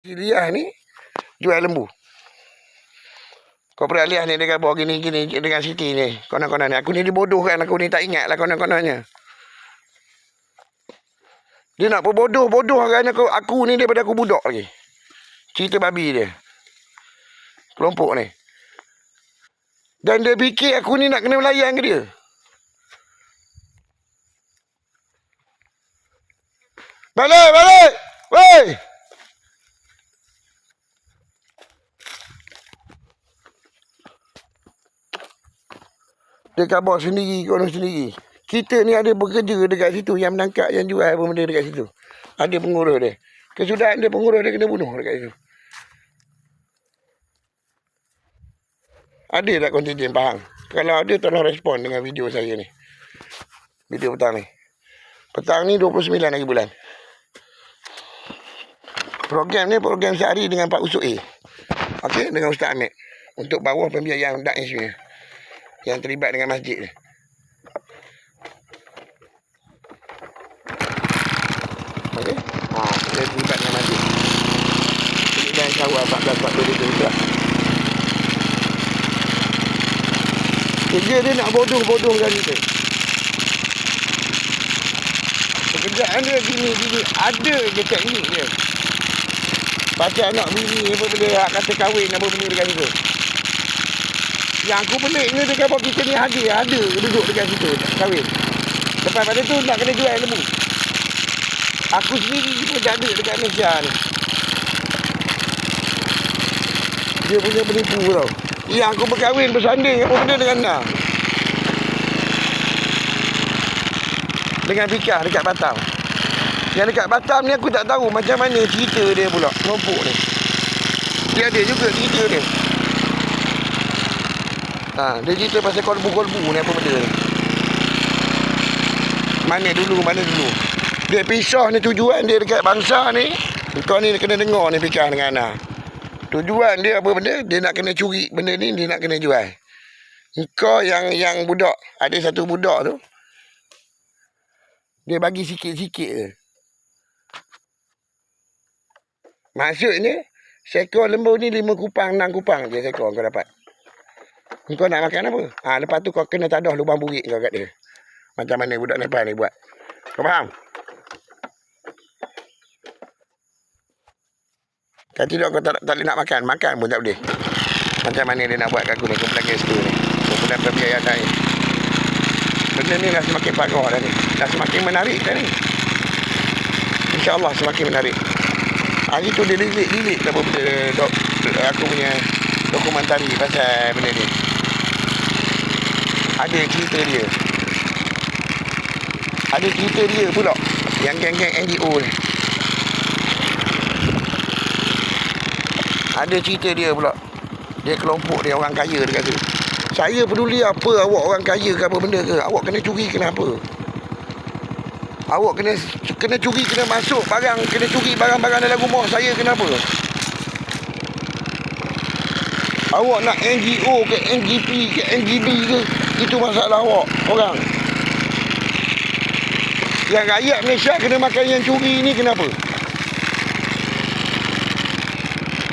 Liah ni jual lembu. Kau pernah lihat ni dia bawa gini-gini dengan Siti ni. Konon-konon ni. Aku ni dibodohkan. Aku ni tak ingat lah konon-kononnya. Dia nak berbodoh-bodohkan aku ni daripada aku budak lagi. Cerita babi dia. Kelompok ni. Dan dia fikir aku ni nak kena melayan ke dia. Balik! Balik! Woi! Dia khabar sendiri, konon sendiri. Kita ni ada bekerja dekat situ yang menangkap, yang jual apa benda dekat situ. Ada pengurus dia. Kesudahan dia pengurus dia kena bunuh dekat situ. Ada tak kontingen Pahang? Kalau ada tolong respon dengan video saya ni. Video petang ni. Petang ni 29 hari bulan. Program ni program sehari dengan Pak Usuk A. Okey, dengan Ustaz Ahmed. Untuk bawah pembiayaan Daesh ni. Yang terlibat dengan masjid ni. Okey. Dia terlibat dengan masjid. Dan Syawal 1442 lah. Kerja dia nak bodoh-bodohkan kita. Pekerjaan dia gini. Ada je teknik dia. Pasal anak bini apa benda kata kahwin apa benda dekat situ. Yang aku peliknya dia kata kita ni ada duduk dekat situ kahwin. Lepas pada tu nak kena jual lembu. Aku sendiri pun tak ada dekat Malaysia ni. Dia punya penipu tau. Yang aku berkahwin bersanding apa benda dengan Nah. Dengan Fikah dekat Batam. Yang dekat Batam ni aku tak tahu macam mana cerita dia pula. Kelompok ni. Dia ada juga cerita dia. Dia cerita pasal kolbu-kolbu ni apa benda ni. Mana dulu. Dia pisah ni tujuan dia dekat bangsa ni. Kau ni kena dengar ni Fikah dengan Ana. Tujuan dia apa benda? Dia nak kena curi benda ni, dia nak kena jual. Kau yang budak. Ada satu budak tu. Dia bagi sikit-sikit je. Maksudnya, seekor lembu ni 5 kupang, 6 kupang je seekor kau dapat. Kau nak makan apa? Lepas tu kau kena tadah lubang burik kau kat dia. Macam mana budak Nepal ni buat. Kau faham? Kalau tidak kau tak boleh nak makan. Makan pun tak boleh. Macam mana dia nak buat kat aku ni. Kumpulan gestur ni. Kumpulan pembiayaan ni. Benda ni dah semakin parah dah ni. Dah semakin menarik dah ni. InsyaAllah semakin menarik. Hari tu dia lilit apa benda aku punya dokumentari pasal benda ni. Ada cerita dia. Ada cerita dia pula. Yang geng-geng NGO ni. Ada cerita dia pula. Dia kelompok dia orang kaya dekat tu. Saya peduli apa awak orang kaya ke apa benda ke. Awak kena curi kenapa? Awak kena curi, kena masuk barang, kena curi barang-barang dalam rumah saya kenapa? Awak nak NGO ke NGP ke NGB ke, itu masalah awak orang. Yang rakyat Malaysia kena makan yang curi ni kenapa?